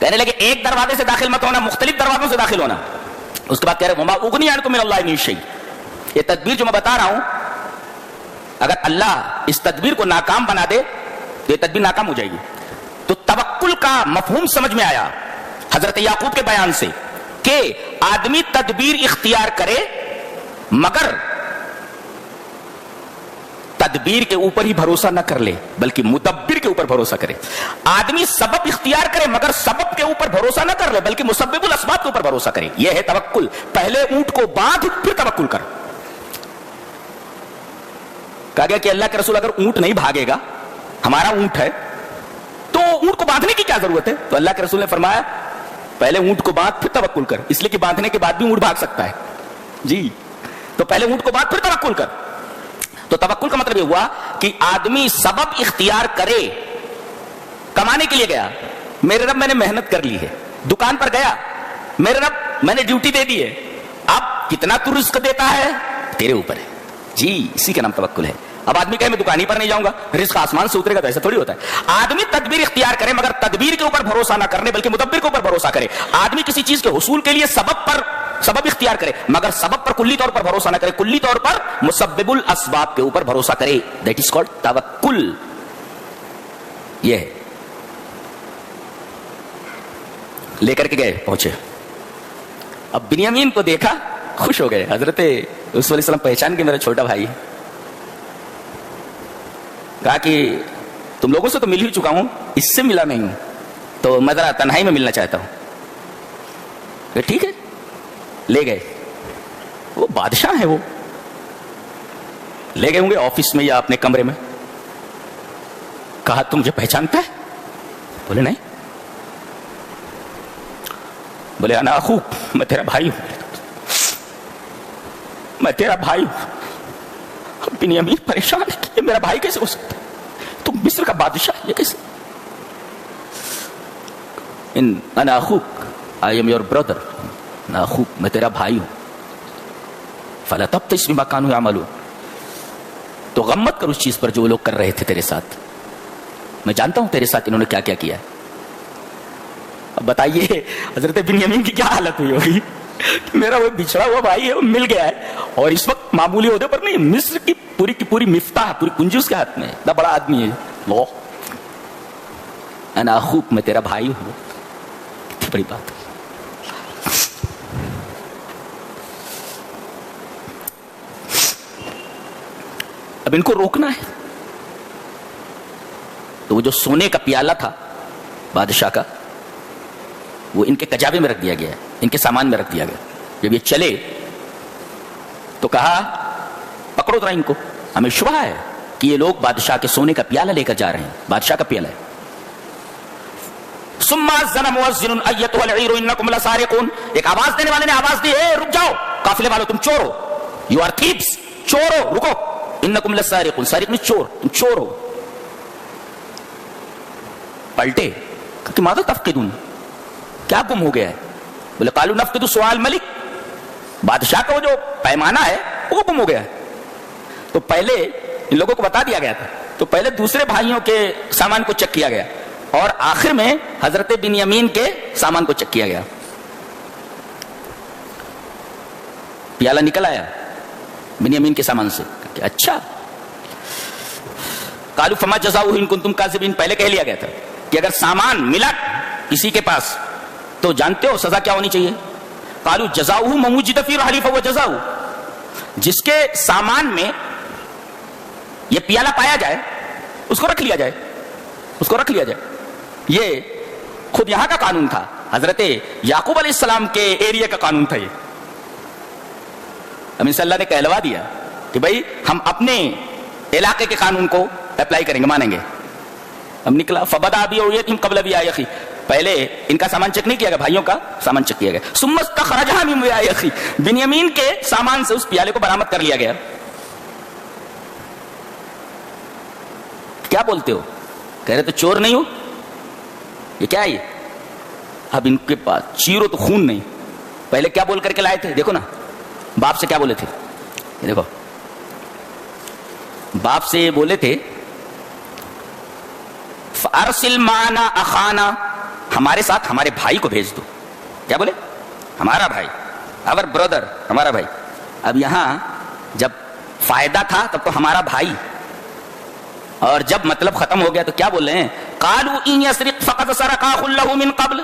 کہنے لگے ایک دروازے سے داخل مت ہونا، مختلف دروازوں سے داخل ہونا۔ اس کے بعد کہہ رہے وما اغنی عنکم من اللہ من شیء، یہ تدبیر جو میں بتا رہا ہوں اگر اللہ اس تدبیر کو ناکام بنا دے تو یہ تدبیر ناکام ہو جائے گی۔ تو توکل کا مفہوم سمجھ میں آیا۔ حضرت یعقوب کے بیان سے کہ آدمی تدبیر اختیار کرے مگر تدبیر کے اوپر ہی بھروسہ نہ کر لے بلکہ مدبر کے اوپر بھروسہ کرے. آدمی سبب اختیار کرے مگر سبب کے اوپر بھروسہ نہ کر لے بلکہ مسبب الاسباب کے اوپر بھروسہ کرے. یہ ہے توکل. پہلے اونٹ کو باندھ پھر توکل کر. کہا گیا کہ اللہ کے رسول اگر اونٹ نہیں بھاگے گا, ہمارا اونٹ ہے, تو اونٹ کو باندھنے کی کیا ضرورت ہے؟ تو اللہ کے رسول نے فرمایا پہلے اونٹ کو باندھ پھر توکل کر, اس لیے کہ باندھنے کے بعد بھی اونٹ بھاگ سکتا ہے. جی, تو پہلے اونٹ کو باندھ پھر توکل کر. تو توکل کا مطلب یہ ہوا کہ آدمی سبب اختیار کرے. کمانے کے لیے گیا, میرے رب میں نے محنت کر لی ہے. دکان پر گیا, میرے رب میں نے ڈیوٹی دے دی ہے, اب کتنا تو رزق دیتا ہے تیرے اوپر ہے. جی, اسی کا نام توکل ہے. اب آدمی کہے میں دکان ہی پر نہیں جاؤں گا, رزق آسمان سے اترے گا, تو ایسا تھوڑی ہوتا ہے. آدمی تدبیر اختیار کرے مگر تدبیر کے اوپر بھروسہ نہ کرنے بلکہ مدبر کے اوپر بھروسہ کرے. آدمی کسی چیز کے حصول کے لیے سبب اختیار کرے مگر سبب پر کلی طور پر بھروسہ نہ کرے, کلی طور پر مسبب الاسباب کے اوپر بھروسہ کرے. دیٹ از کالڈ توکل. یہ ہے. لے کر کے گئے, پہنچے. اب بنیامین کو دیکھا, خوش ہو گئے. حضرت یوسف علیہ السلام پہچان کے میرا چھوٹا بھائی. کہا کہ تم لوگوں سے تو مل ہی چکا ہوں, اس سے ملا نہیں ہوں, تو میں ذرا تنہائی میں ملنا چاہتا ہوں. کہ ٹھیک ہے. لے گئے. وہ بادشاہ ہے, وہ لے گئے ہوں گے آفس میں یا اپنے کمرے میں. کہا تم مجھے پہچانتا ہے؟ بولے نہیں. بولے انا اخوک, میں تیرا بھائی ہوں, میں تیرا بھائی ہوں. بنیامین پریشان ہے کہ یہ میرا بھائی کیسے ہو سکتا ہے, تم مصر کا بادشاہ, یہ کیسے؟ انا اخوک, آئی ایم یور بردر. انا اخوک, میں تیرا بھائی ہوں. فلا تبتئس بما كانوا يعملون, تو غم مت کر اس چیز پر جو وہ لوگ کر رہے تھے تیرے ساتھ. میں جانتا ہوں تیرے ساتھ انہوں نے کیا کیا کیا. اب بتائیے حضرت بنیامین کی کیا حالت ہوئی ہوگی. میرا وہ بچھڑا ہوا بھائی ہے, وہ مل گیا ہے, اور اس وقت معمولی عہدے پر نہیں, مصر کی پوری مفتاح, پوری کنجی اس کے ہاتھ میں. اتنا بڑا آدمی ہے. لو انا اخوک, میں تیرا بھائی ہوں. کتنی بڑی بات ہے. اب ان کو روکنا ہے, تو وہ جو سونے کا پیالہ تھا بادشاہ کا, وہ ان کے کجاوے میں رکھ دیا گیا ہے, ان کے سامان میں رکھ دیا گیا. جب یہ چلے تو کہا پکڑو ذرا ان کو, ہمیں شبہ ہے کہ یہ لوگ بادشاہ کے سونے کا پیالہ لے کر جا رہے ہیں. بادشاہ کا پیالہ ہے. ثم اذن مؤذن ایتها العیر انکم لسارقون, ایک آواز دینے والے نے آواز دی, اے رک جاؤ قافلے والو, تم چور ہو. یو آر تھیپس, چور ہو, رکو. انکم لسارقون, سارق میں چور, تم چور ہو. پلٹے کہ ماذا تفقدون, کیا گم ہو گیا ہے؟ بولے قالوا نفقد سؤال ملک, بادشاہ کا وہ جو پیمانہ ہے وہ گم ہو گیا ہے. تو پہلے ان لوگوں کو بتا دیا گیا تھا, تو پہلے دوسرے بھائیوں کے سامان کو چیک کیا گیا, اور آخر میں حضرت بنیامین کے سامان کو چیک کیا گیا. پیالہ نکل آیا بنیامین کے سامان سے. کہ اچھا. قالوا فما جزاؤہ ان کنتم کاذبین, پہلے کہہ لیا گیا تھا کہ اگر سامان ملا کسی کے پاس تو جانتے ہو سزا کیا ہونی چاہیے. قالوا جزاؤہ من وجد فی رحلہ فہو جزاؤہ, جس کے سامان میں یہ پیالہ پایا جائے اس کو رکھ لیا جائے, اس کو رکھ لیا جائے. یہ خود یہاں کا قانون تھا, حضرت یعقوب علیہ السلام کے ایریا کا قانون تھا. یہ ہم سے اللہ نے کہلوا دیا کہ بھائی ہم اپنے علاقے کے قانون کو اپلائی کریں گے, مانیں گے. ہم نکلا فبدا بیعیتہم قبل بیعی اخی, پہلے ان کا سامان چیک نہیں کیا گیا, بھائیوں کا سامان چیک کیا گیا. ثم استخرجھا من بیعی اخی, بنیامین کے سامان سے اس پیالے کو برآمد کر لیا گیا. کیا بولتے ہو؟ کہہ رہے تو چور نہیں ہو, یہ کیا ہے یہ؟ اب ان کے پاس چیرو تو خون نہیں. پہلے کیا بول کر کے لائے تھے, دیکھو نا باپ سے کیا بولے تھے. دیکھو باپ سے یہ بولے تھے فارسل معنا اخانا, ہمارے ساتھ ہمارے بھائی کو بھیج دو. کیا بولے؟ ہمارا بھائی, اور برادر, ہمارا بھائی. اب یہاں جب فائدہ تھا تب تو ہمارا بھائی, اور جب مطلب ختم ہو گیا تو کیا بول رہے ہیں؟ قالوا ان يسرق فقد سرق اخ له من قبل,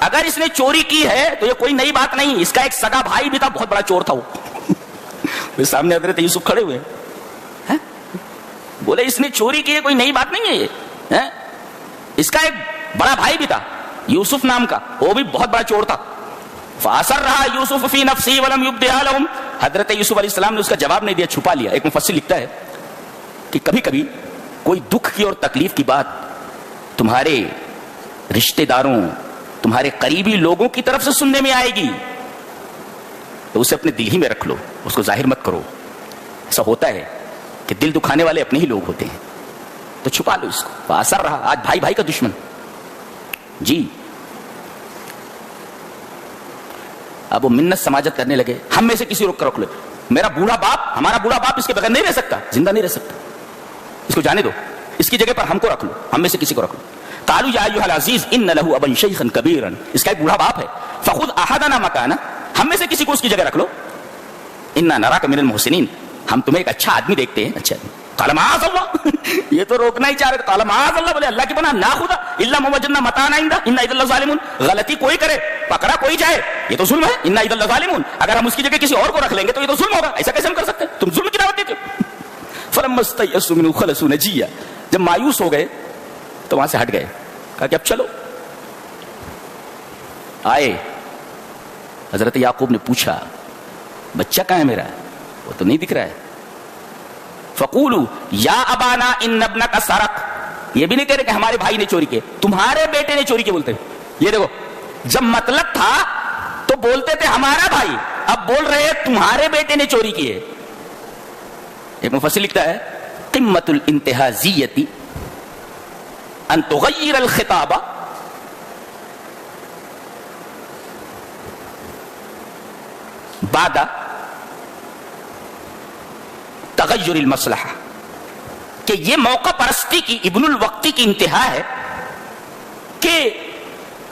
اگر اس نے چوری کی ہے تو یہ کوئی نئی بات نہیں, اس کا ایک سگا بھائی بھی تھا, بہت بڑا چور تھا وہ سامنے حضرت یوسف کھڑے ہوئے بولے اس نے چوری کی ہے, کوئی نئی بات نہیں ہے یہ, اس کا ایک بڑا بھائی بھی تھا یوسف نام کا, وہ بھی بہت بڑا چور تھا. فَأَسَرَّهَا يُوسُفُ فِي نَفْسِهِ وَلَمْ يُبْدِهَا لَهُمْ, حضرت یوسف علیہ السلام نے اس کا جواب نہیں دیا, چھپا لیا. ایک مفسر لکھتا ہے کہ کبھی کبھی کوئی دکھ کی اور تکلیف کی بات تمہارے رشتہ داروں, تمہارے قریبی لوگوں کی طرف سے سننے میں آئے گی تو اسے اپنے دل ہی میں رکھ لو, اس کو ظاہر مت کرو. ایسا ہوتا ہے کہ دل دکھانے والے اپنے ہی لوگ ہوتے ہیں, تو چھپا لو اس کو. اثر رہا, آج بھائی بھائی کا دشمن جی. اب وہ منت سماجت کرنے لگے, ہم میں سے کسی کو رکھ لو, میرا بوڑھا باپ, ہمارا بوڑھا باپ اس کے بغیر نہیں رہ سکتا, زندہ نہیں رہ سکتا, اس کو جانے دو, اس کی جگہ پر ہم کو رکھ لو, ہم میں سے کسی کو رکھ لو. قالوا یا ایھا العزیز ان لہ ابا شیخا کبیرا, اس کا ایک بوڑھا باپ ہے, فخذ احدنا مکانا, ہم میں سے کسی کو اس کی جگہ رکھ لو. انا نراک من المحسنین, ہم تمہیں ایک اچھا آدمی دیکھتے ہیں. اچھا آدمی. قال معاذ اللہ, یہ تو روکنا ہی چاہ رہے. قال معاذ اللہ, بولے اللہ کی پناہ, ناخذ الا ما وجدنا متاعنا عنده انا اذا لظالمون, غلطی کوئی کرے, پکڑا کوئی جائے, یہ تو ظلم ہے. انا اذا لظالمون, اگر ہم اس کی جگہ کسی اور کو رکھ لیں گے تو یہ تو ظلم ہوگا. ایسا کیسے ہم کر سکتے ہیں, تم ظلم کی دعوت دیتے ہو. فلما استيئسوا منه خلصوا نجيا, جب مایوس ہو گئے تو وہاں سے ہٹ گئے, کہا کہ اب چلو. آئے, حضرت یعقوب نے پوچھا بچہ کہاں ہے میرا, وہ تو نہیں دکھ رہا ہے. فقولوا یا ابانا ان ابنک سرق, یہ بھی نہیں کہہ رہے کہ ہمارے بھائی نے چوری کی, تمہارے بیٹے نے چوری کی بولتے ہیں. یہ دیکھو, جب مطلب تھا تو بولتے تھے ہمارا بھائی, اب بول رہے ہیں تمہارے بیٹے نے چوری کی ہے. ایک مفسر لکھتا ہے قمت الانتہازیتی ان تغیر الخطاب بعد تغیر المصلحہ, کہ یہ موقع پرستی کی, ابن الوقتی کی انتہا ہے کہ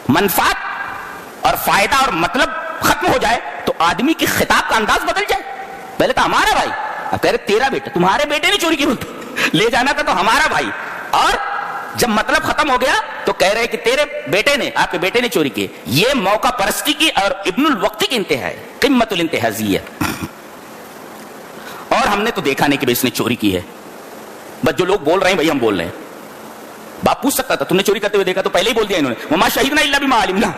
منفعت اور فائدہ اور مطلب ختم ہو جائے تو آدمی کی خطاب کا انداز بدل جائے. پہلے تو ہمارا بھائی, اب کہہ رہے تیرا بیٹا, تمہارے بیٹے نے چوری کی, لے جانا تھا تو ہمارا بھائی, اور جب مطلب ختم ہو گیا تو کہہ رہے کہ تیرے بیٹے نے, آپ کے بیٹے نے چوری کی. یہ موقع پرستی کی اور ابن الوقتی کی انتہا ہے, قمت الانتہازیہ. اور ہم نے تو دیکھا نہیں کہ اس نے چوری کی ہے, بس جو لوگ بول رہے ہیں وہی ہم بول رہے ہیں. باپ پوچھ سکتا تھا تم نے چوری کرتے ہوئے دیکھا, تو پہلے ہی بول دیا انہوں نے, وما شہدنا الا بما علمنا,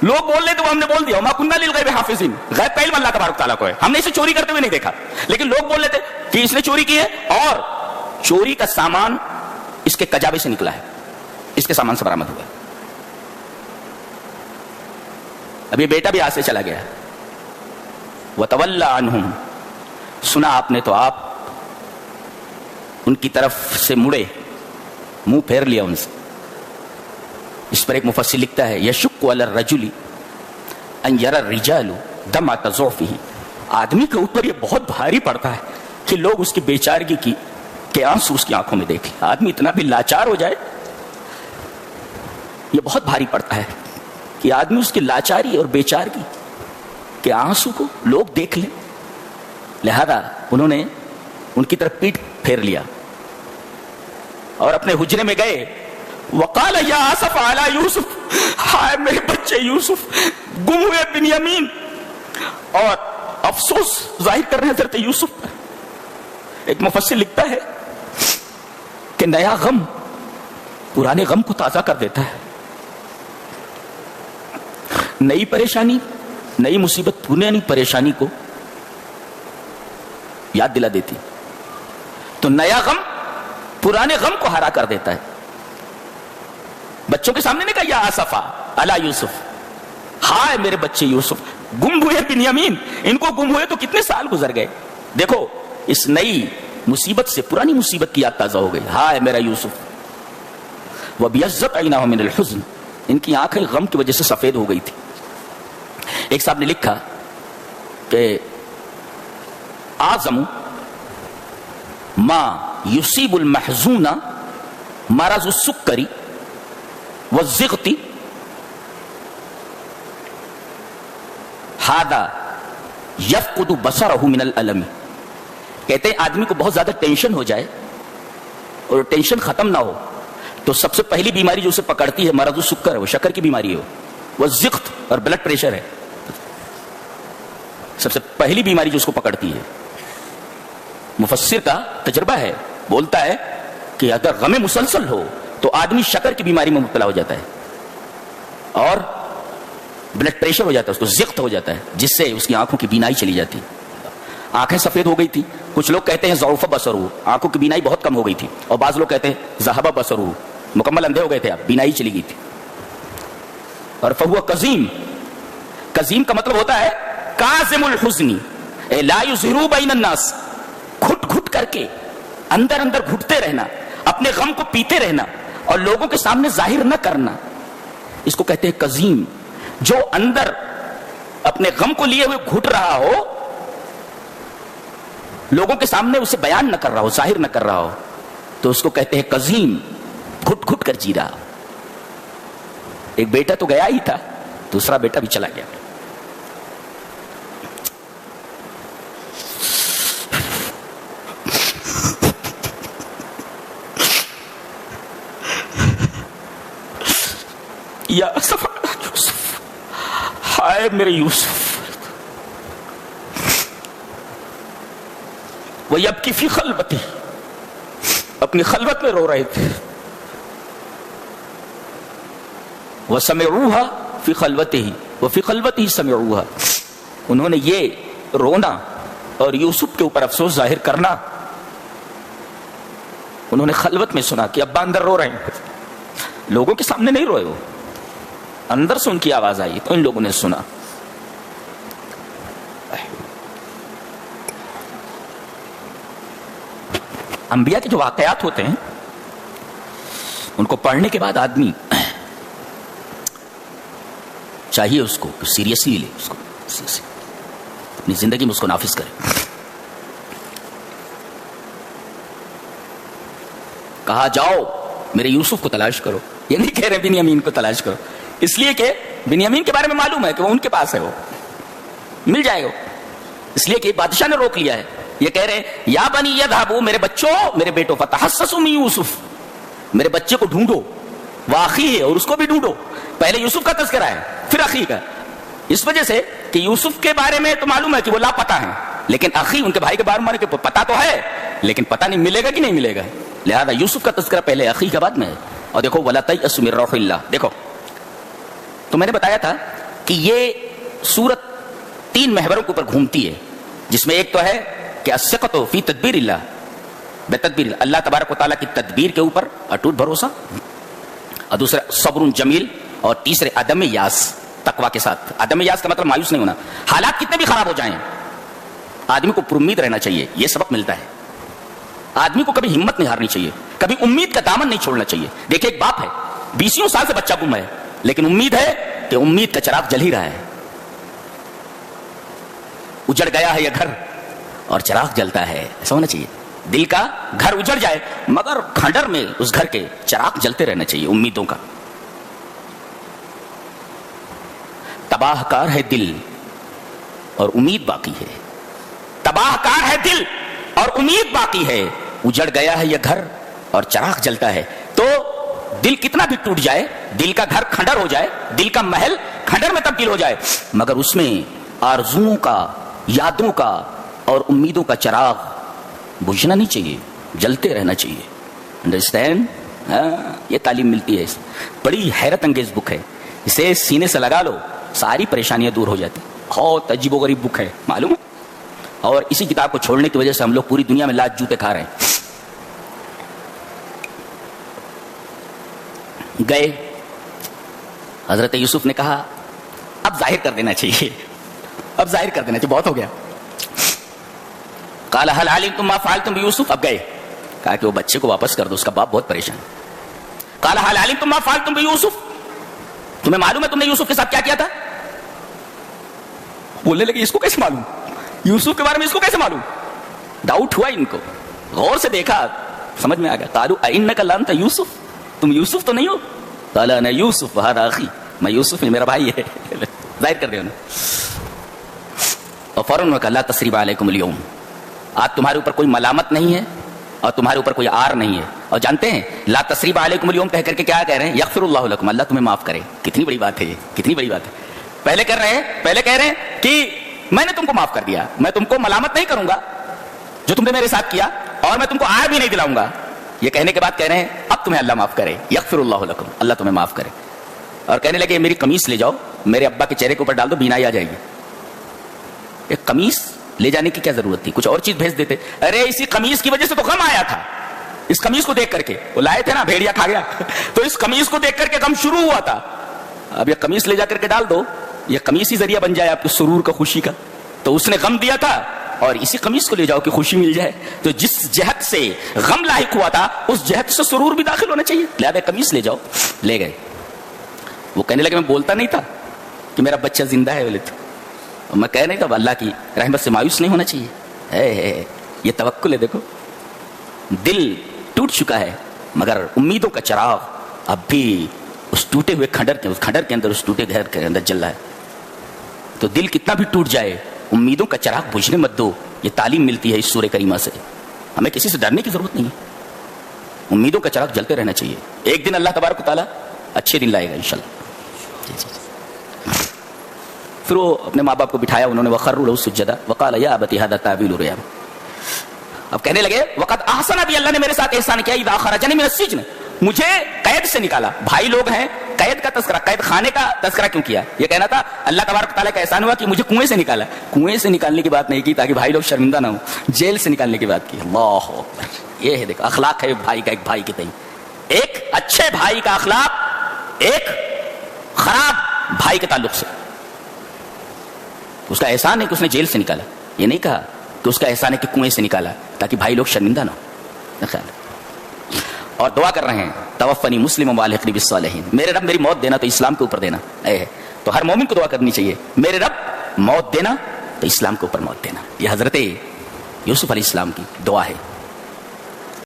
لوگ بول رہے تو ہم نے بول دیا, وما كنا للغیب حافظین, غیب کا علم اللہ تبارک تعالیٰ کو ہے, ہم نے اسے چوری کرتے ہوئے نہیں دیکھا. لیکن لوگ بول رہے تھے کہ اس نے چوری کی ہے, اور چوری کا سامان اس کے کجاوے سے نکلا ہے, اس کے سامان سے برآمد ہوا ہے. اب یہ بیٹا بھی آج سے چلا گیا. وتولى عنهم, سنا آپ نے تو آپ ان کی طرف سے مڑے, منہ پھیر لیا ان سے. اس پر ایک مفسر لکھتا ہے یشق علی الرجل ان یرى الرجال دمعة ضعفه, آدمی کے اوپر یہ بہت بھاری پڑتا ہے کہ لوگ اس کی بیچارگی کی کہ آنسو اس کی آنکھوں میں دیکھ لیں. آدمی اتنا بھی لاچار ہو جائے, یہ بہت بھاری پڑتا ہے کہ آدمی اس کی لاچاری اور بیچارگی کے آنسو کو لوگ دیکھ لیں. لہذا انہوں نے ان کی طرف پیٹ پھیر لیا اور اپنے حجرے میں گئے. وقال یا آسف علی یوسف, ہائے میرے بچے یوسف, گم ہوئے بنیامین, اور افسوس ظاہر کر رہے ہیں حضرت یوسف پر. ایک مفسر لکھتا ہے کہ نیا غم پرانے غم کو تازہ کر دیتا ہے, نئی پریشانی, نئی مصیبت پرانی پریشانی کو یاد دلا دیتی, تو نیا غم پرانے غم کو ہرا کر دیتا ہے. بچوں کے سامنے نے کہا یا آسفا علی یوسف, ہائے میرے بچے یوسف, گم ہوئے بنیامین, ان کو گم ہوئے تو کتنے سال گزر گئے. دیکھو اس نئی مصیبت سے پرانی مصیبت کی یاد تازہ ہو گئی, ہائے میرا یوسف. وَبِيَضَّتْ عَيْنَاهُ مِنَ الْحُزْنِ, ان کی آنکھیں غم کی وجہ سے سفید ہو گئی تھی. ایک صاحب نے لکھا کہ اعظم ما یصیب المحزون مرض السکری والزغط هذا یفقد بصرہ من الالم. کہتے ہیں آدمی کو بہت زیادہ ٹینشن ہو جائے اور ٹینشن ختم نہ ہو تو سب سے پہلی بیماری جو اسے پکڑتی ہے مرض السکر ہے, وہ شکر کی بیماری ہے, والزقت اور بلڈ پریشر ہے. سب سے پہلی بیماری جو اس کو پکڑتی ہے. مفسر کا تجربہ ہے, بولتا ہے کہ اگر غم مسلسل ہو تو آدمی شکر کی بیماری میں مبتلا ہو جاتا ہے اور بلڈ پریشر ہو جاتا ہے, اس کو زقت ہو جاتا ہے, جس سے اس کی آنکھوں کی بینائی چلی جاتی. آنکھیں سفید ہو گئی تھی. کچھ لوگ کہتے ہیں ضعف بصرہ, آنکھوں کی بینائی بہت کم ہو گئی تھی, اور بعض لوگ کہتے ہیں ذہب بصرہ, مکمل اندھے ہو گئے تھے, اب بینائی چلی گئی تھی. اور فہو قزیم, قزیم کا مطلب ہوتا ہے کاظم الحزن لا یظہر بین الناس, گھٹ گھٹ کر کے اندر اندر گھٹتے رہنا, اپنے غم کو پیتے رہنا اور لوگوں کے سامنے ظاہر نہ کرنا, اس کو کہتے ہیں قزیم. جو اندر اپنے غم کو لیے ہوئے گھٹ رہا ہو, لوگوں کے سامنے اسے بیان نہ کر رہا ہو, ظاہر نہ کر رہا ہو, تو اس کو کہتے ہیں قزیم, گھٹ گھٹ کر جی رہا. ایک بیٹا تو گیا ہی تھا, دوسرا بیٹا بھی چلا گیا. یا اسف یوسف, ہائے میرے یوسف. وَيَبْكِي فِي خَلْوَتِهِ, اپنی خلوت میں رو رہے تھے. وَسَمِعُوهَا فِي خَلْوَتِهِ وَفِي خَلْوَتِهِ سَمِعُوهَا, انہوں نے یہ رونا اور یوسف کے اوپر افسوس ظاہر کرنا انہوں نے خلوت میں سنا کہ ابا اندر رو رہے ہیں. لوگوں کے سامنے نہیں روئے, وہ اندر سے ان کی آواز آئی تو ان لوگوں نے سنا. انبیاء کے جو واقعات ہوتے ہیں ان کو پڑھنے کے بعد آدمی چاہیے اس کو سیریسلی لے, اس کو اپنی زندگی میں اس کو نافذ کرے. کہا جاؤ میرے یوسف کو تلاش کرو, یہ نہیں کہہ رہے بنیامین کو تلاش کرو, اس لیے کہ بنیامین کے بارے میں معلوم ہے کہ وہ ان کے پاس ہے, وہ مل جائے گا, اس لیے کہ بادشاہ نے روک لیا ہے. یہ کہہ رہے ہیں یا بنی یذھبوا, میرے بچوں, میرے بیٹوں, فتحسسوا من یوسف, میرے بچے کو ڈھونڈو, واخیہ, اور اس کو بھی ڈھونڈو. پہلے یوسف کا تذکرہ ہے پھر اخی کا, اس وجہ سے کہ یوسف کے بارے میں تو معلوم ہے کہ وہ لاپتہ ہیں, لیکن اخی ان کے بھائی کے بارے میں پتہ تو ہے لیکن پتہ نہیں ملے گا کہ نہیں ملے گا, لہذا یوسف کا تذکرہ پہلے, اخی کا بعد میں ہے. اور دیکھو وَلَا تَيْأَسُوا مِن رَوْحِ اللَّهِ, دیکھو تو میں نے بتایا تھا کہ یہ سورت 3 محوروں کے اوپر گھومتی ہے, جس میں ایک تو ہے کہ الثقۃ فی تدبیر اللہ, بتدبیر اللہ تبارک و تعالیٰ کی تدبیر کے اوپر اٹوٹ بھروسہ, اور دوسرا صبر جمیل, اور تیسرے عدم یاس, تقوی کے ساتھ. عدم یاس کا مطلب مایوس نہیں ہونا, حالات کتنے بھی خراب ہو جائیں آدمی کو پر امید رہنا چاہیے. یہ سبق ملتا ہے, آدمی کو کبھی ہمت نہیں ہارنی چاہیے, کبھی امید کا دامن نہیں چھوڑنا چاہیے. دیکھیں ایک باپ ہے 20 سال سے بچہ گم ہے, لیکن امید ہے کہ امید کا چراغ جل ہی رہا ہے. اجڑ گیا ہے یہ گھر اور چراغ جلتا ہے, ایسا ہونا چاہیے. دل کا گھر اجڑ جائے مگر کھنڈر میں اس گھر کے چراغ جلتے رہنا چاہیے امیدوں کا. تباہ کار ہے دل اور امید باقی ہے, تباہ کار ہے دل اور امید باقی ہے. اجڑ گیا ہے یہ گھر اور چراغ جلتا ہے. تو دل کتنا بھی ٹوٹ جائے, دل کا گھر کھنڈر ہو جائے, دل کا محل کھنڈر میں تبدیل ہو جائے, مگر اس میں آرزوؤں کا, یادوں کا اور امیدوں کا چراغ بجھنا نہیں چاہیے, جلتے رہنا چاہیے. انڈرسٹینڈ؟ یہ تعلیم ملتی ہے. بڑی حیرت انگیز بک ہے, اسے سینے سے لگا لو ساری پریشانیاں دور ہو جاتی. بہت عجیب و غریب بک ہے, معلوم ہے, اور اسی کتاب کو چھوڑنے کی وجہ سے ہم لوگ پوری دنیا میں لاج جوتے کھا رہے ہیں. گئے, حضرت یوسف نے کہا اب ظاہر کر دینا چاہیے, اب ظاہر کر دینا چاہیے, بہت ہو گیا. قال هل علمتم ما فعلتم بيوسف, اب گئے, کہا کہ وہ بچے کو واپس کر دو, اس کا باپ بہت پریشان. قال هل علمتم ما فعلتم بيوسف, تمہیں معلوم ہے تم نے یوسف کے ساتھ کیا کیا تھا؟ بولنے لگے اس کو کیسے معلوم, یوسف کے بارے میں اس کو کیسے معلوم؟ ڈاؤٹ ہوا ان کو, غور سے دیکھا, سمجھ میں آ گیا. قالوا أئنك لأنت یوسف, تم یوسف تو نہیں ہو؟ قال انا یوسف وهذا اخی, میں یوسف میرا بھائی ہے. ظاہر کر دیا انہوں نے. اور فوراً کہا لا تثریب علیکم اليوم, آج تمہارے اوپر کوئی ملامت نہیں ہے اور تمہارے اوپر کوئی آر نہیں ہے. اور جانتے ہیں لا تثریب علیکم اليوم کہہ کر کے کیا کہہ رہے ہیں؟ یغفر اللہ لکم، اللہ تمہیں معاف کرے. کتنی بڑی بات ہے یہ، کتنی بڑی بات ہے. پہلے کہہ رہے ہیں کہ میں نے تم کو معاف کر دیا، میں تم کو ملامت نہیں کروں گا جو تم نے میرے ساتھ کیا، اور میں تم کو آیا بھی نہیں دلاؤں گا. یہ کہنے کے بعد کہہ رہے ہیں اب تمہیں اللہ معاف کرے، یغفر اللہ لکم، اللہ تمہیں معاف کرے. اور کہنے لگے میری قمیص لے جاؤ، میرے ابا کے چہرے کے اوپر ڈال دو، بینائی آ جائے گی. ایک قمیص لے جانے کی کیا ضرورت تھی؟ کچھ اور چیز بھیج دیتے. ارے اسی قمیص کی وجہ سے تو غم آیا تھا. اس قمیص کو دیکھ کر کے وہ لائے تھے نا، بھیڑیا کھا گیا تو اس قمیص کو دیکھ کر کے غم شروع ہوا تھا. اب یہ قمیص لے جا کر کے ڈال دو، یہ قمیص ہی ذریعہ بن جائے آپ کو سرور کا، خوشی کا. تو اس نے غم دیا تھا اور اسی قمیص کو لے جاؤ کہ خوشی مل جائے. تو جس جہت سے غم لاحق ہوا تھا اس جہت سے سرور بھی داخل ہونا چاہیے. لہذا قمیص لے جاؤ. لے گئے. وہ کہنے لگے میں بولتا نہیں تھا کہ میرا بچہ زندہ ہے، میں کہہ نہیں تھا. اللہ کی رحمت سے مایوس نہیں ہونا چاہیے. یہ توکل ہے. دیکھو دل ٹوٹ چکا ہے مگر امیدوں کا چراغ اب بھی اس ٹوٹے ہوئے کھنڈر کے اندر، اس ٹوٹے گھر کے اندر جل رہا ہے. تو دل کتنا بھی ٹوٹ جائے امیدوں کا چراغ بجھنے مت دو. یہ تعلیم ملتی ہے اس سورہ کریمہ سے. ہمیں کسی سے ڈرنے کی ضرورت نہیں ہے، امیدوں کا چراغ جلتے رہنا چاہیے. ایک دن اللہ تبارک و تعالیٰ اچھے دن لائے گا انشاءاللہ. پھر وہ اپنے ماں باپ کو بٹھایا، انہوں نے وخروا لہ سجدا وقال یا ابت ھذا تاویل رؤیا. اب کہنے لگے وقد احسن بھی، اللہ نے میرے ساتھ احسان کیا، اذا اخرجنی من السجن، مجھے قید سے نکالا. بھائی لوگ ہیں، قید کا تذکرہ، قید خانے کا تذکرہ کیوں کیا؟ یہ کہنا تھا اللہ تبارک تعالیٰ کا احسان ہوا کہ مجھے کنویں سے نکالا. کنویں سے نکالنے کی بات نہیں کی تاکہ بھائی لوگ شرمندہ نہ ہوں، جیل سے نکالنے کی بات کی. اللہ اکبر. یہ ہے دیکھو اخلاق ہے بھائی کا، ایک بھائی کے تئیں. ایک اچھے بھائی کا اخلاق ایک خراب بھائی کے تعلق سے. اس کا احسان ہے کہ اس نے جیل سے نکالا. یہ نہیں کہا کہ اس کا احسان ہے کہ کنویں سے نکالا تاکہ بھائی لوگ شرمندہ نہ ہو. خیال. اور دعا کر رہے ہیں توفنی مسلم والحقنی بالصالحین. میرے رب میری موت دینا تو اسلام کے اوپر دینا. تو ہر مومن کو دعا کرنی چاہیے میرے رب موت دینا تو اسلام کے اوپر موت دینا. یہ حضرت یوسف علیہ السلام کی دعا ہے.